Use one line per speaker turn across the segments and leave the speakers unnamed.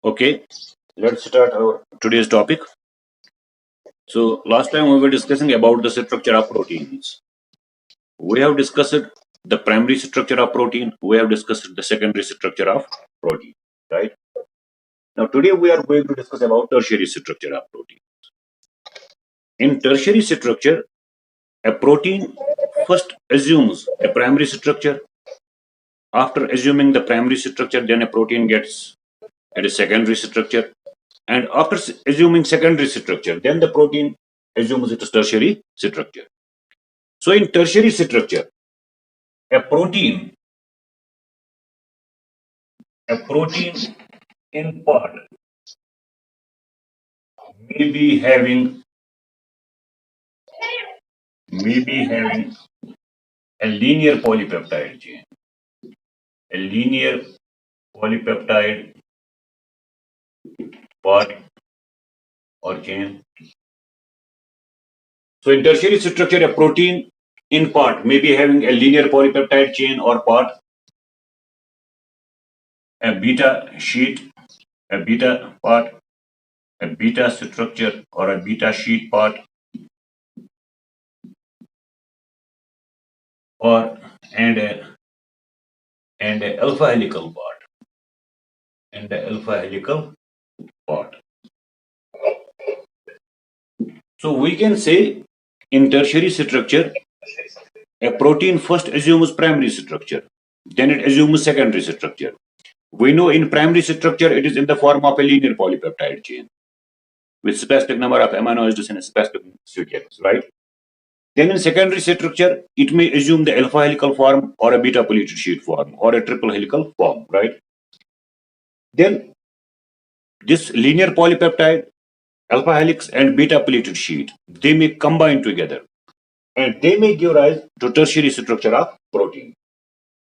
Okay, let's start our today's topic. So last time we were discussing about the structure of proteins. We have discussed the primary structure of protein. We have discussed the secondary structure of protein. Right. Now today we are going to discuss about tertiary structure of protein. In tertiary structure, a protein first assumes a primary structure. After assuming the primary structure, then a protein gets at a secondary structure. And after assuming secondary structure, then the protein assumes its tertiary structure. So in tertiary structure, a protein, a protein in part may be having a linear polypeptide chain, a linear polypeptide part or chain. So in tertiary structure, a protein in part may be having a linear polypeptide chain or part, a beta sheet, a beta part, a beta structure or a beta sheet part, or and a alpha helical part, and the alpha helical part. So we can say in tertiary structure, a protein first assumes primary structure, then it assumes secondary structure. We know in primary structure it is in the form of a linear polypeptide chain with specific number of amino acids in a specific sequence, right? Then in secondary structure, it may assume the alpha helical form or a beta pleated sheet form or a triple helical form, right? Then this linear polypeptide, alpha helix and beta pleated sheet, they may combine together and they may give rise to tertiary structure of protein.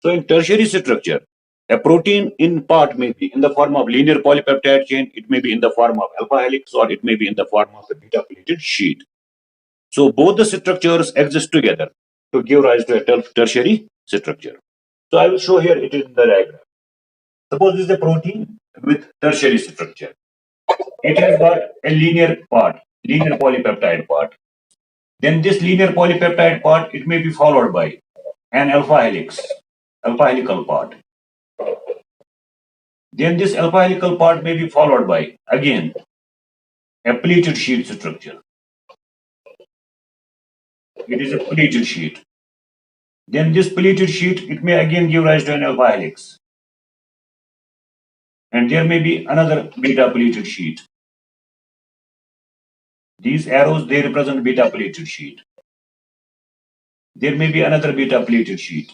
So in tertiary structure, a protein in part may be in the form of linear polypeptide chain, it may be in the form of alpha helix, or it may be in the form of a beta pleated sheet. So both the structures exist together to give rise to a tertiary structure. So I will show here it in the diagram. Suppose this is a protein with tertiary structure. It has got a linear part, linear polypeptide part. Then this linear polypeptide part, it may be followed by an alpha helix, alpha helical part. Then this alpha helical part may be followed by, again, a pleated sheet structure. It is a pleated sheet. Then this pleated sheet, it may again give rise to an alpha helix. And there may be another beta pleated sheet. These arrows, they represent beta pleated sheet. There may be another beta pleated sheet.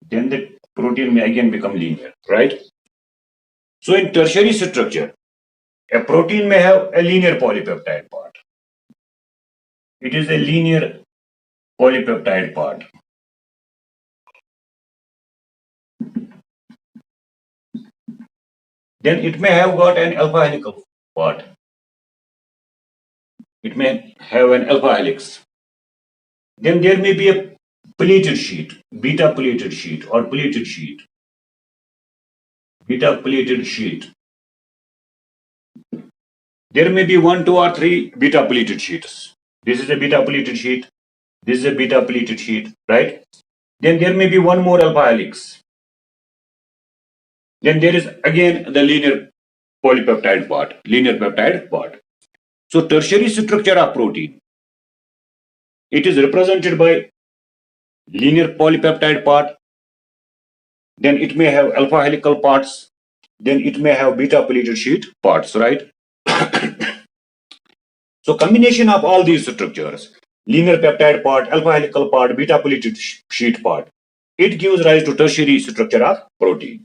Then the protein may again become linear, right? So in tertiary structure, a protein may have a linear polypeptide part. It is a linear polypeptide part. Then it may have got an alpha helical part. It may have an alpha helix. Then there may be a pleated sheet, beta pleated sheet or pleated sheet. Beta pleated sheet. There may be 1, 2, or 3 beta pleated sheets. This is a beta pleated sheet. This is a beta pleated sheet, right? Then there may be one more alpha helix. Then there is again the linear polypeptide part, linear peptide part. So tertiary structure of protein, it is represented by linear polypeptide part. Then it may have alpha helical parts. Then it may have beta pleated sheet parts, right? So combination of all these structures, linear peptide part, alpha helical part, beta pleated sheet part, it gives rise to tertiary structure of protein.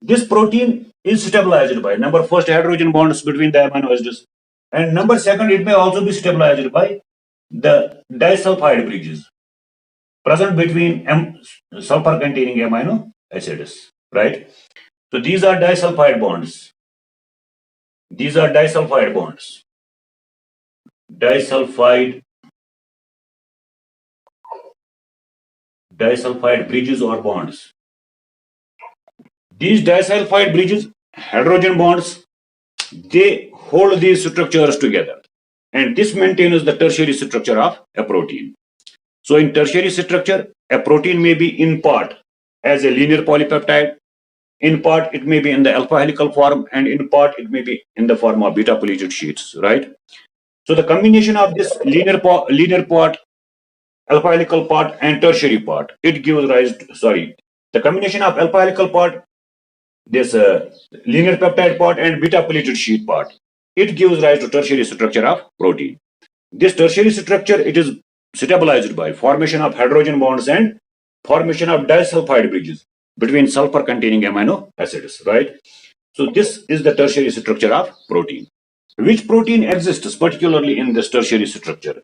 This protein is stabilized by number first hydrogen bonds between the amino acids, and number second, it may also be stabilized by the disulfide bridges present between sulfur containing amino acids, right? So these are disulfide bonds. These are disulfide bonds. disulfide bridges or bonds. These disulfide bridges, hydrogen bonds, they hold these structures together, and this maintains the tertiary structure of a protein. So in tertiary structure, a protein may be in part as a linear polypeptide, in part it may be in the alpha helical form, and in part it may be in the form of beta pleated sheets, right? So the combination of this linear part, alpha helical part, and tertiary part, it gives rise to, the combination of alpha helical part, this linear peptide part, and beta pleated sheet part, it gives rise to tertiary structure of protein. This tertiary structure, it is stabilized by formation of hydrogen bonds and formation of disulfide bridges between sulfur containing amino acids, right? So this is the tertiary structure of protein. Which protein exists particularly in this tertiary structure?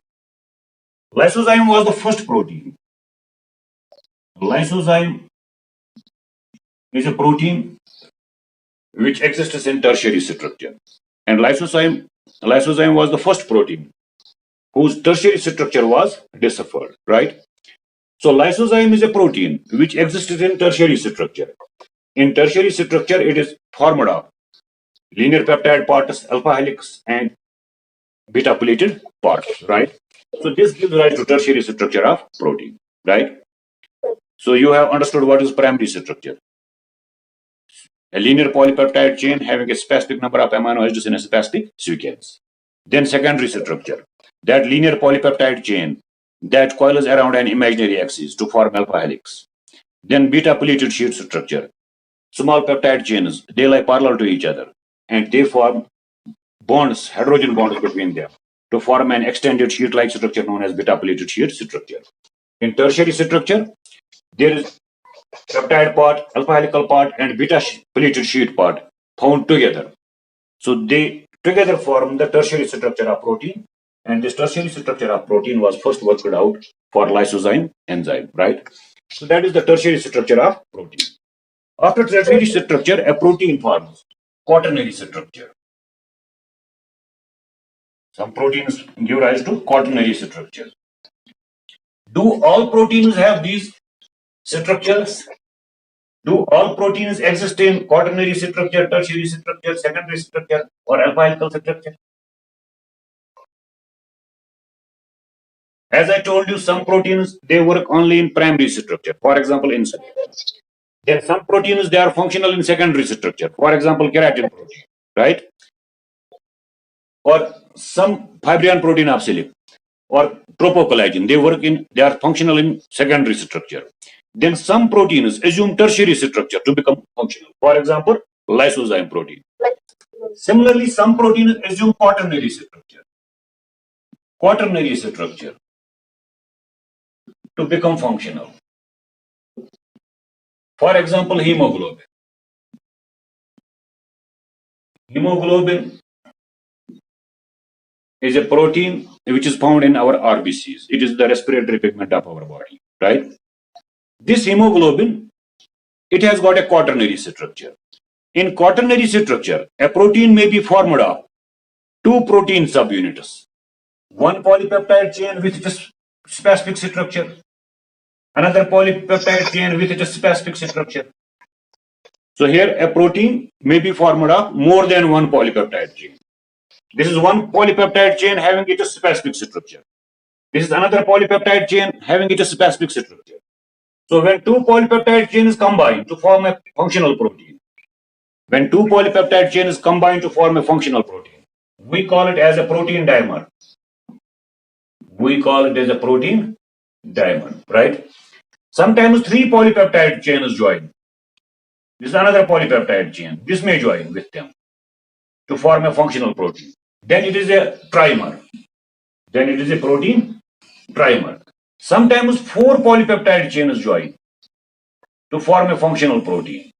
Lysozyme was the first protein. Lysozyme is a protein which exists in tertiary structure, and lysozyme was the first protein whose tertiary structure was deciphered, right? So lysozyme is a protein which exists in tertiary structure. In tertiary structure, it is formed of linear peptide parts, alpha helix, and beta pleated parts, right? So this gives rise to tertiary structure of protein, right? So you have understood what is primary structure. A linear polypeptide chain having a specific number of amino acids in a specific sequence. Then secondary structure, that linear polypeptide chain that coils around an imaginary axis to form alpha helix. Then beta pleated sheet structure. Small peptide chains, they lie parallel to each other, and they form bonds, hydrogen bonds between them to form an extended sheet-like structure known as beta pleated sheet structure. In tertiary structure, there is peptide part, alpha helical part, and beta pleated sheet part found together. So they together form the tertiary structure of protein, and this tertiary structure of protein was first worked out for lysozyme enzyme, right? So that is the tertiary structure of protein. After tertiary structure, a protein forms quaternary structure. Some proteins give rise to quaternary structure. Do all proteins have these structures? Do all proteins exist in quaternary structure, tertiary structure, secondary structure, or alpha helical structure? As I told you, some proteins, they work only in primary structure. For example, insulin. Then some proteins, they are functional in secondary structure. For example, keratin protein, right? Or some fibrin protein of silk, or tropocollagen, they are functional in secondary structure. Then some proteins assume tertiary structure to become functional. For example, lysozyme protein. Similarly, some proteins assume quaternary structure. Quaternary structure to become functional. For example, hemoglobin. Hemoglobin is a protein which is found in our RBCs. It is the respiratory pigment of our body, right? This hemoglobin, it has got a quaternary structure. In quaternary structure, a protein may be formed of two protein subunits. One polypeptide chain with its specific structure, another polypeptide chain with its specific structure. So here a protein may be formed of more than one polypeptide chain. This is one polypeptide chain having its specific structure. This is another polypeptide chain having its specific structure. So when two polypeptide chains combine to form a functional protein, we call it as a protein dimer. Right? Sometimes three polypeptide chains join. This is another polypeptide chain. This may join with them to form a functional protein. Then it is a trimer. Then it is a protein trimer. Sometimes four polypeptide chains join to form a functional protein.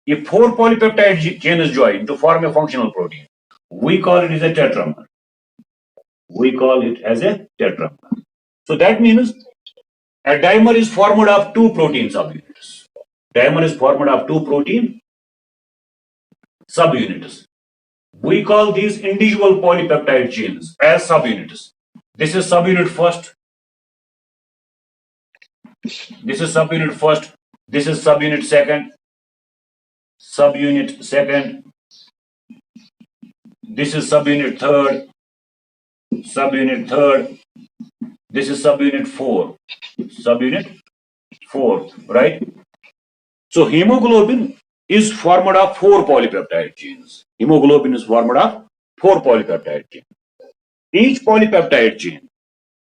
If four polypeptide chains join to form a functional protein, we call it as a tetramer. So that means a dimer is formed of two protein subunits. We call these individual polypeptide chains as subunits. This is subunit first. This is subunit first. This is subunit second. Subunit second. This is subunit third. Subunit third. This is subunit 4. Subunit 4, right? So hemoglobin is formed of 4 polypeptide chains. Hemoglobin is formed of 4 polypeptide chains. Each polypeptide chain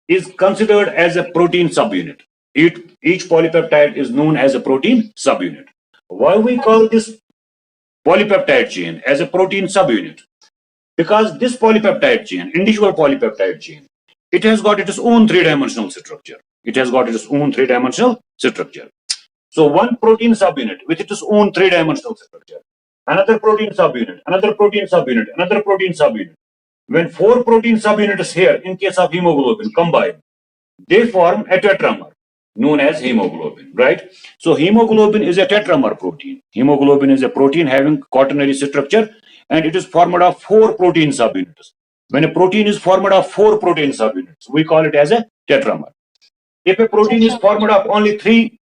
is considered as a protein subunit. Each polypeptide is known as a protein subunit. Why we call this polypeptide chain as a protein subunit? Because this polypeptide chain, individual polypeptide chain, it has got its own 3-dimensional structure. It has got its own 3-dimensional structure. So one protein subunit with its own 3-dimensional structure, another protein subunit, another protein subunit, another protein subunit. When 4 protein subunits here, in case of hemoglobin, combine, they form a tetramer known as hemoglobin, right? So hemoglobin is a tetramer protein. Hemoglobin is a protein having quaternary structure, and it is formed of 4 protein subunits. When a protein is formed of 4 protein subunits, we call it as a tetramer. If a protein is formed of only 3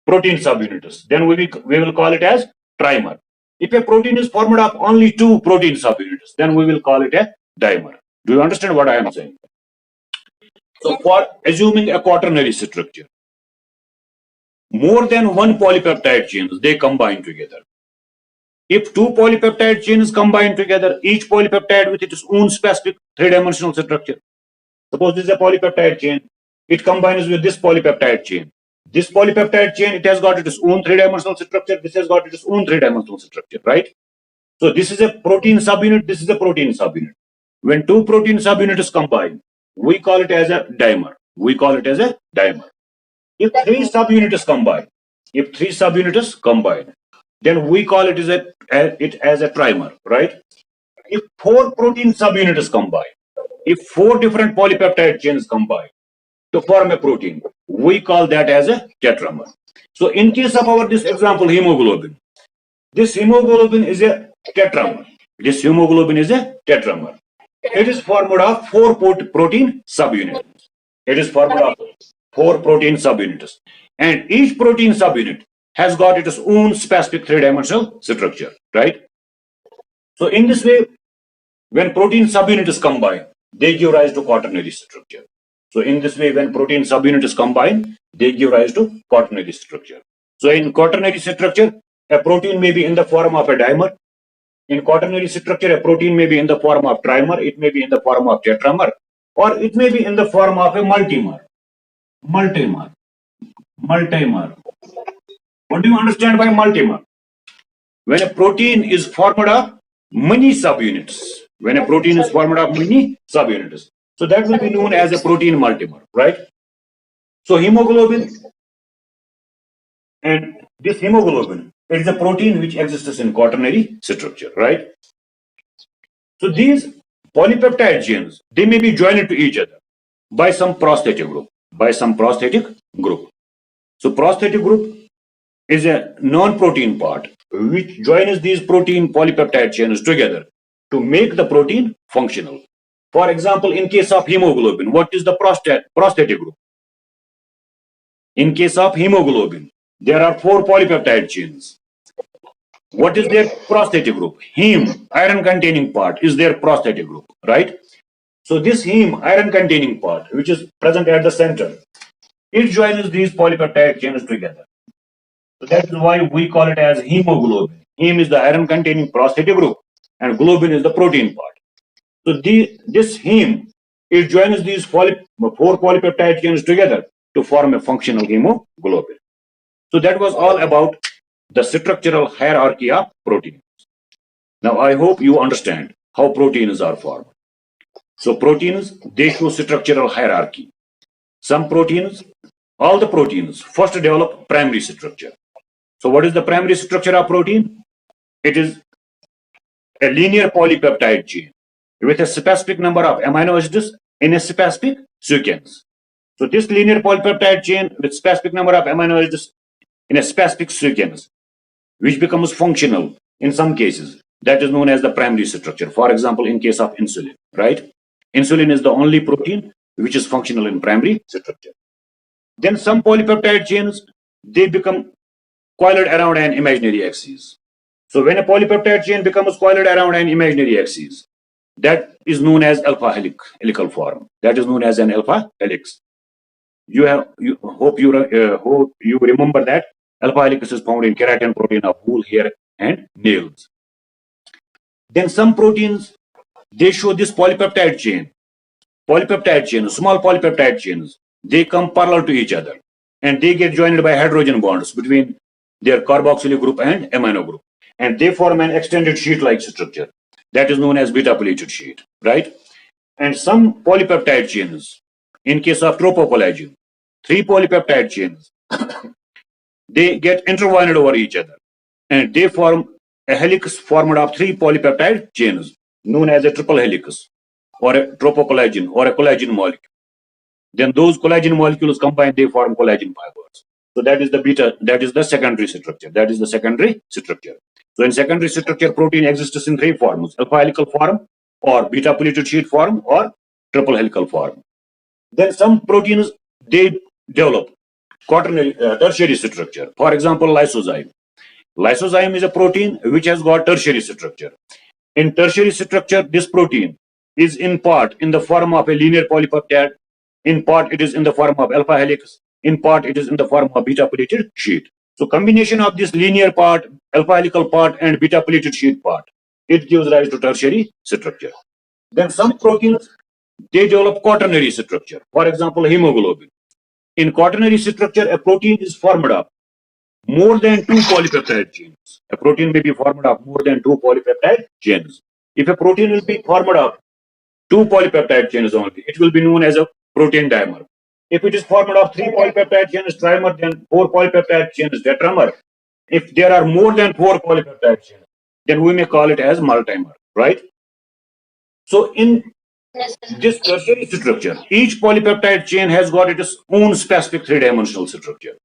protein subunits, then we will call it as trimer. If a protein is formed of only 2 protein subunits, then we will call it a dimer. Do you understand what I am saying? So for assuming a quaternary structure, more than 1 polypeptide chains, they combine together. If 2 polypeptide chains combine together, each polypeptide with its own specific 3-dimensional structure. Suppose this is a polypeptide chain. It combines with this polypeptide chain. This polypeptide chain, it has got its own 3-dimensional structure. This has got its own 3-dimensional structure, right? So this is a protein subunit. This is a protein subunit. When 2 protein subunits combine, we call it as a dimer. We call it as a dimer. If 3 subunits combine, then we call it as a trimer, right? If 4 protein subunits combine, if 4 different polypeptide chains combine to form a protein, we call that as a tetramer. So in case of this example, hemoglobin, this hemoglobin is a tetramer. This hemoglobin is a tetramer. It is formed of 4 protein subunits. It is formed of 4 protein subunits. And each protein subunit has got its own specific 3-dimensional structure, right? So in this way, when protein subunits combine, they give rise to quaternary structure. So in this way, when protein subunits combine, they give rise to quaternary structure. So in quaternary structure, a protein may be in the form of a dimer. In quaternary structure, a protein may be in the form of trimer, it may be in the form of tetramer, or it may be in the form of a multimer. Multimer. What do you understand by multimer? When a protein is formed of many subunits. When a protein is formed of many subunits. So that will be known as a protein multimer, right? So hemoglobin, and this hemoglobin, it is a protein which exists in quaternary structure, right? So these polypeptide chains, they may be joined to each other by some prosthetic group. So prosthetic group is a non-protein part which joins these protein polypeptide chains together to make the protein functional. For example, in case of hemoglobin, what is the prosthetic group? In case of hemoglobin, there are 4 polypeptide chains. What is their prosthetic group? Heme, iron containing part, is their prosthetic group, right? So this heme, iron containing part, which is present at the center, it joins these polypeptide chains together. So that is why we call it as hemoglobin. Heme is the iron containing prosthetic group and globin is the protein part. So this heme, it joins these 4 polypeptide chains together to form a functional hemoglobin. So that was all about the structural hierarchy of proteins. Now I hope you understand how proteins are formed. So proteins, they show structural hierarchy. Some proteins, all the proteins first develop primary structure. So what is the primary structure of protein? It is a linear polypeptide chain with a specific number of amino acids in a specific sequence. So this linear polypeptide chain with specific number of amino acids in a specific sequence, which becomes functional in some cases, that is known as the primary structure. For example, in case of insulin, right? Insulin is the only protein which is functional in primary structure. Then some polypeptide chains, they become coiled around an imaginary axis. So when a polypeptide chain becomes coiled around an imaginary axis, that is known as alpha helical form. That is known as an alpha helix. Hope you remember that alpha helix is found in keratin protein of wool, hair, and nails. Then some proteins, they show this polypeptide chain. Polypeptide chains, small polypeptide chains, they come parallel to each other, and they get joined by hydrogen bonds between their carboxylic group and amino group, and they form an extended sheet-like structure that is known as beta-pleated sheet, right? And some polypeptide chains, in case of tropocollagen, 3 polypeptide chains, they get intertwined over each other, and they form a helix formed of 3 polypeptide chains, known as a triple helix, or a tropocollagen, or a collagen molecule. Then those collagen molecules combine, they form collagen fibers. So that is the secondary structure. That is the secondary structure. So in secondary structure, protein exists in 3 forms: alpha helical form, or beta pleated sheet form, or triple helical form. Then some proteins, they develop quaternary, tertiary structure. For example, lysozyme. Lysozyme is a protein which has got tertiary structure. In tertiary structure, this protein is in part in the form of a linear polypeptide, in part it is in the form of alpha helix, in part it is in the form of beta pleated sheet. So combination of this linear part, alpha helical part, and beta pleated sheet part, it gives rise to tertiary structure. Then some proteins, they develop quaternary structure. For example, hemoglobin. In quaternary structure, a protein is formed of more than 2 polypeptide chains. A protein may be formed of more than 2 polypeptide chains. If a protein will be formed of 2 polypeptide chains only, it will be known as a protein dimer. If it is formed of 3 polypeptide chains trimer, then 4 polypeptide chains tetramer. If there are more than 4 polypeptide chains, then we may call it as multimer, right? So in this tertiary structure, each polypeptide chain has got its own specific 3-dimensional structure.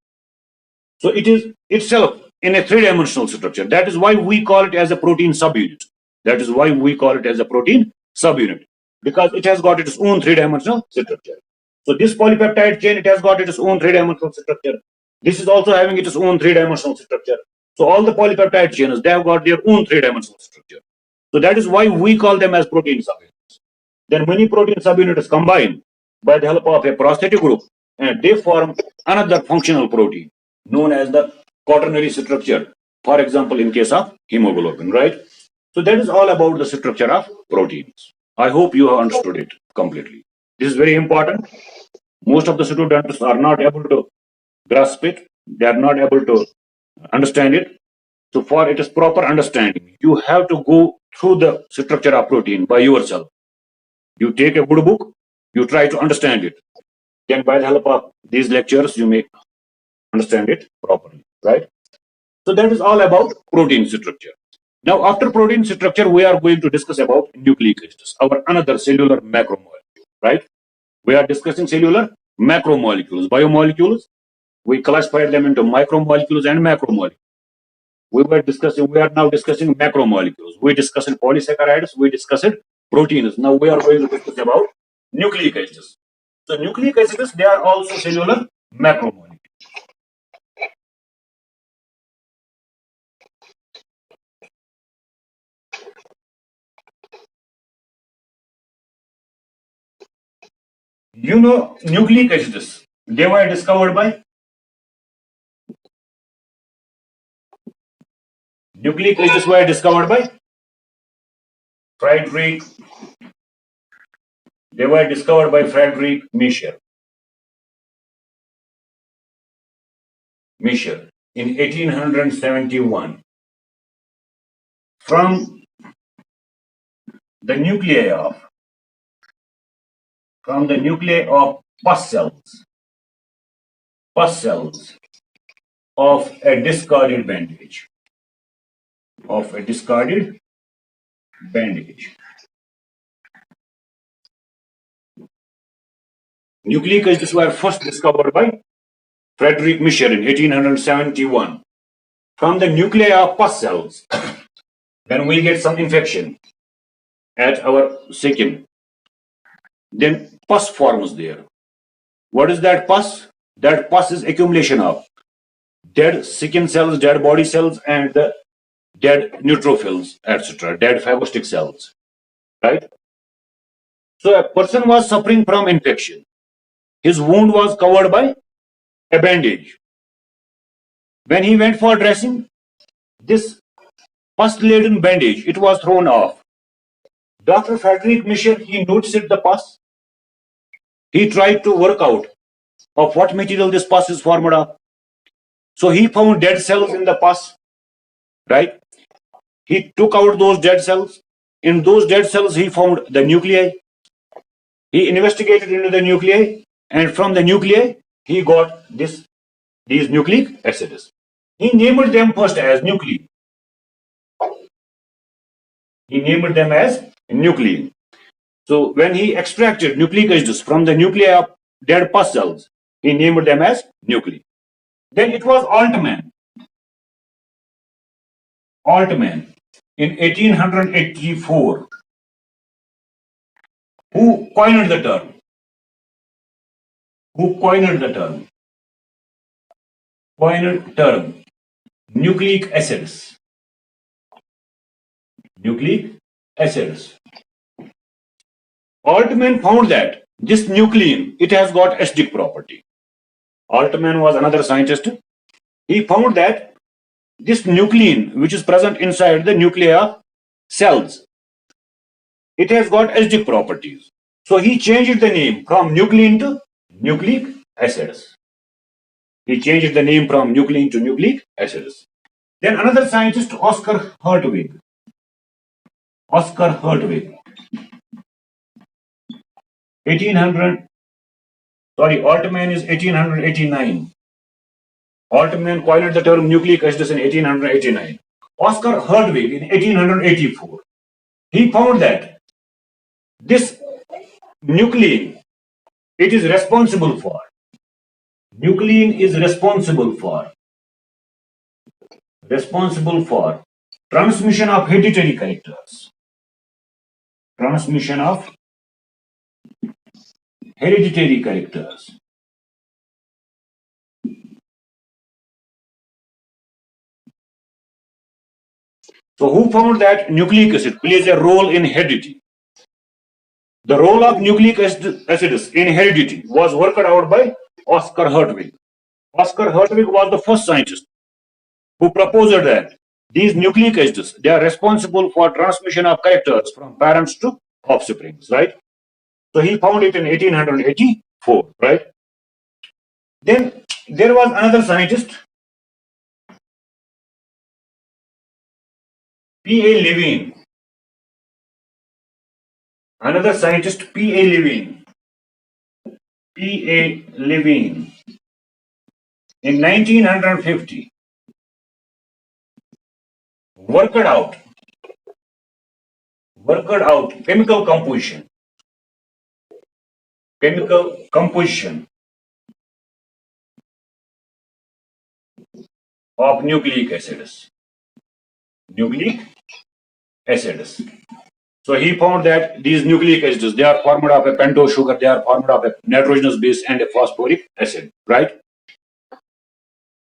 So it is itself in a 3-dimensional structure. That is why we call it as a protein subunit. That is why we call it as a protein subunit, because it has got its own 3-dimensional structure. So this polypeptide chain, it has got its own 3-dimensional structure. This is also having its own 3-dimensional structure. So all the polypeptide chains, they have got their own 3-dimensional structure. So that is why we call them as protein subunits. Then many protein subunits combine by the help of a prosthetic group, and they form another functional protein known as the quaternary structure. For example, in case of hemoglobin, right? So that is all about the structure of proteins. I hope you have understood it completely. This is very important. Most of the students are not able to grasp it. They are not able to understand it. So for its proper understanding, you have to go through the structure of protein by yourself. You take a good book, you try to understand it. Then by the help of these lectures, you may understand it properly, right? So that is all about protein structure. Now, after protein structure, we are going to discuss about nucleic acids, our another cellular macromolecule, right? We are discussing cellular macromolecules, biomolecules. We classified them into micromolecules and macromolecules. We are now discussing macromolecules. We discussed polysaccharides, we discussed proteins. Now we are going to discuss about nucleic acids. So nucleic acids, they are also cellular macromolecules. You know, nucleic acids, they were discovered by nucleic acids were discovered by Friedrich. They were discovered by Friedrich Miescher. Miescher in 1871 from the nuclei of pus cells of a discarded bandage. Nucleic acids were first discovered by Friedrich Miescher in 1871 from the nuclei of pus cells. When we get some infection at our skin, then pus forms there. What is that pus? That pus is accumulation of dead skin cells, dead body cells, and the dead neutrophils, etc., dead fagocytic cells, right? So a person was suffering from infection. His wound was covered by a bandage. When he went for dressing, this pus-laden bandage, it was thrown off. Dr. Frederick Michel, he noticed the pus. He tried to work out of what material this pus is formed of. So he found dead cells in the pus, right? He took out those dead cells. In those dead cells, he found the nuclei. He investigated into the nuclei, and from the nuclei, he got these nucleic acids. He named them first as nuclei. He named them as nuclei. So when he extracted nucleic acids from the nuclei of dead pus cells, he named them as nuclei. Then it was Altman. Altman in 1884 who coined the term. Coined term nucleic acids. Nucleic acids. Altman found that this nuclein, it has got acidic property. Altman was another scientist. He found that this nuclein, which is present inside the nuclei of cells, it has got acidic properties. So he changed the name from nuclein to nucleic acids. He changed the name from nuclein to nucleic acids. Then another scientist, Oscar Hertwig. Oscar Hertwig. 1800, sorry, Altman is 1889. Altman coined the term nucleic acids in 1889. Oscar Hertwig in 1884. He found that this nuclein, it is responsible for. Nuclein is responsible for transmission of hereditary characters. Transmission of hereditary characters. So who found that nucleic acid plays a role in heredity? The role of nucleic acids in heredity was worked out by Oscar Hertwig. Oscar Hertwig was the first scientist who proposed that these nucleic acids, they are responsible for transmission of characters from parents to offsprings, right? So he found it in 1884, right? Then there was another scientist, P.A. Levine. Another scientist, P.A. Levine. P.A. Levine. In 1950, worked out chemical composition of nucleic acids. So he found that these nucleic acids, they are formed of a pentose sugar, they are formed of a nitrogenous base and a phosphoric acid, right?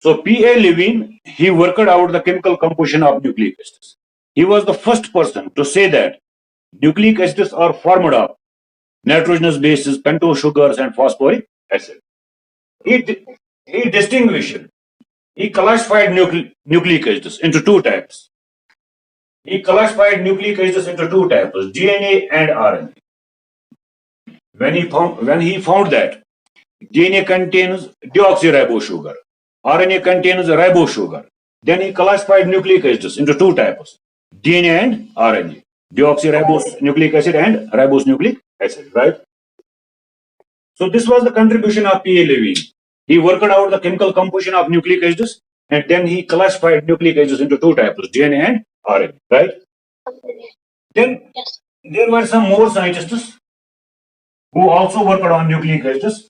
So P.A. Levine, he worked out the chemical composition of nucleic acids. He was the first person to say that nucleic acids are formed of nitrogenous bases, pentose sugars, and phosphoric acid. He distinguished, he classified nucleic acids into two types. DNA and RNA. When he found that DNA contains deoxyribose sugar, RNA contains ribose sugar, then he classified nucleic acids into two types, DNA and RNA. Deoxyribose nucleic acid and ribose nucleic acid, right? So this was the contribution of P.A. Levine. He worked out the chemical composition of nucleic acids, and then he classified nucleic acids into two types, DNA and RNA, right? Then there were some more scientists who also worked on nucleic acids.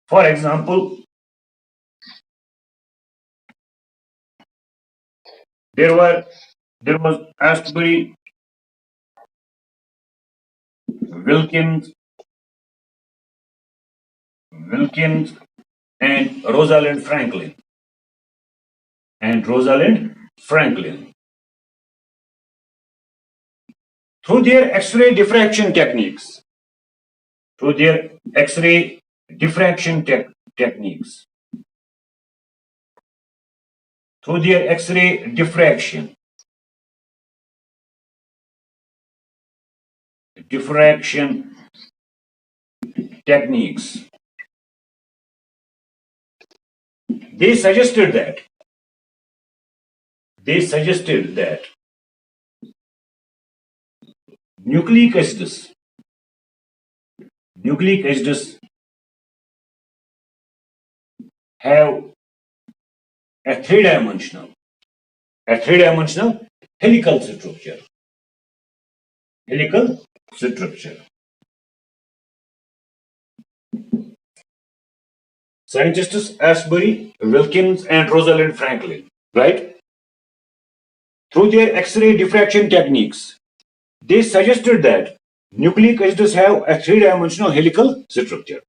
For example, there was Astbury, Wilkins, Wilkins and Rosalind Franklin. Through their X-ray diffraction techniques, through their X-ray diffraction techniques, through their X-ray diffraction techniques, they suggested that nucleic acids have a three-dimensional helical structure. Scientists Ashbury, Wilkins, and Rosalind Franklin, right? Through their X-ray diffraction techniques, they suggested that nucleic acids have a three-dimensional helical structure.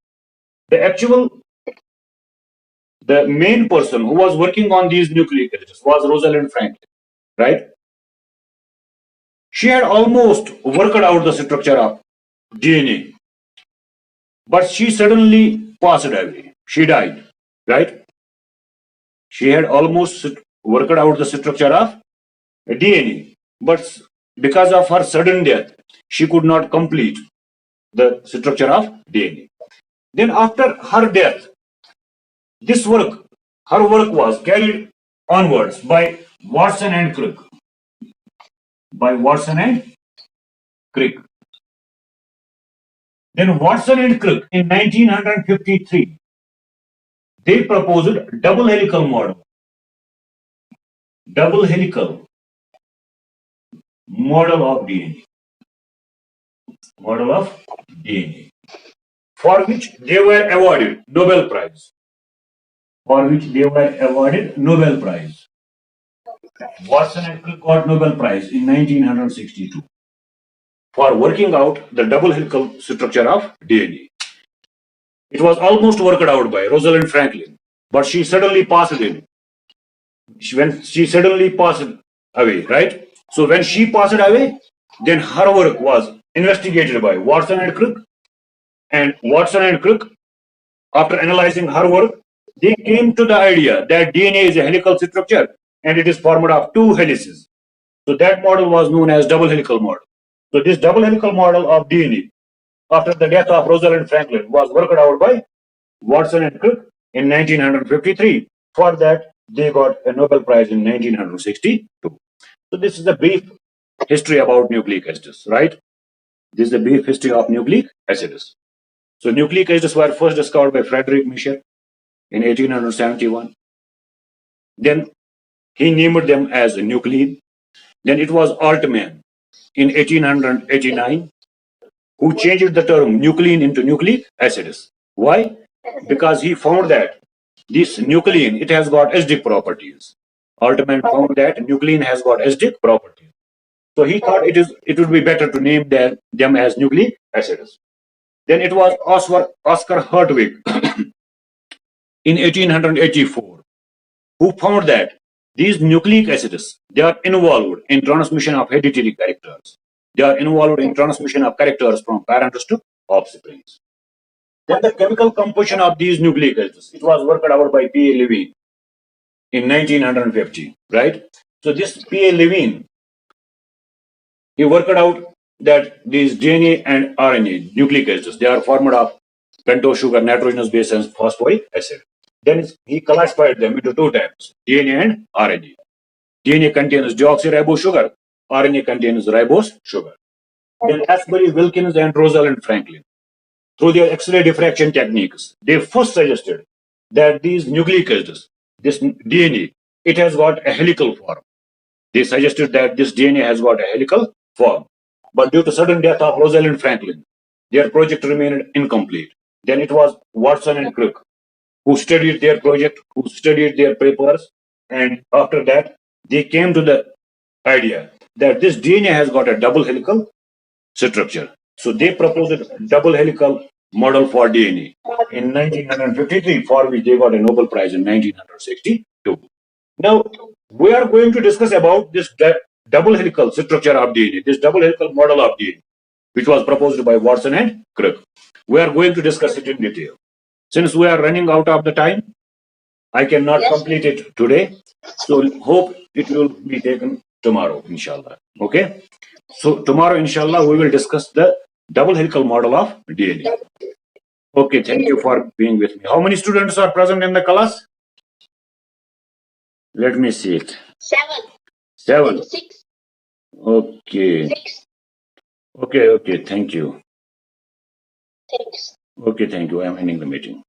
The main person who was working on these nucleic acids was Rosalind Franklin, right? She had almost worked out the structure of DNA, but she suddenly passed away. She died, right? She had almost worked out the structure of DNA, but because of her sudden death, she could not complete the structure of DNA. Then after her death, her work was carried onwards by Watson and Crick. Then Watson and Crick in 1953, they proposed double helical model of DNA, for which they were awarded Nobel Prize. Watson and Crick got Nobel Prize in 1962 for working out the double helical structure of DNA. It was almost worked out by Rosalind Franklin, but she suddenly passed away. Right? So when she passed away, then her work was investigated by Watson and Crick. And Watson and Crick, after analyzing her work, they came to the idea that DNA is a helical structure and it is formed of two helices. So that model was known as double helical model. So this double helical model of DNA, after the death of Rosalind Franklin, was worked out by Watson and Crick in 1953. For that, they got a Nobel Prize in 1962. So this is the brief history about nucleic acids, right? This is the brief history of nucleic acids. So nucleic acids were first discovered by Frederick Michel in 1871. Then he named them as nuclein. Then it was Altman in 1889 who changed the term nuclein into nucleic acids. Why? Because he found that this nuclein, it has got acidic properties. Altman found that nuclein has got acidic properties. So he thought it would be better to name them as nucleic acids. Then it was Oscar Hertwig in 1884 who found that these nucleic acids, they are involved in transmission of hereditary characters. They are involved in transmission of characters from parents to offspring. Then the chemical composition of these nucleic acids, it was worked out by P.A. Levine in 1950, right? So this P.A. Levine, he worked out that these DNA and RNA nucleic acids, they are formed of pentose sugar, nitrogenous base, and phosphoric acid. Then he classified them into two types, DNA and RNA. DNA contains deoxyribose sugar, RNA contains ribose sugar. Then Ashbury, Wilkins, and Rosalind Franklin, through their X-ray diffraction techniques, they first suggested that these nucleic acids, this DNA, it has got a helical form. They suggested that this DNA has got a helical form. But due to sudden death of Rosalind Franklin, their project remained incomplete. Then it was Watson and Crick who studied their project, who studied their papers, and after that, they came to the idea that this DNA has got a double helical structure. So they proposed double helical model for DNA in 1953, for which they got a Nobel Prize in 1962. Now, we are going to discuss about this double helical structure of DNA, this double helical model of DNA, which was proposed by Watson and Crick. We are going to discuss it in detail. Since we are running out of the time, I cannot complete it today. So hope it will be taken tomorrow, inshallah. Okay. So tomorrow, inshallah, we will discuss the double helical model of DNA. Okay. Thank you for being with me. How many students are present in the class? Let me see it. 7.
6.
Okay.
6.
Okay. Thank you.
Thanks.
Okay. Thank you. I am ending the meeting.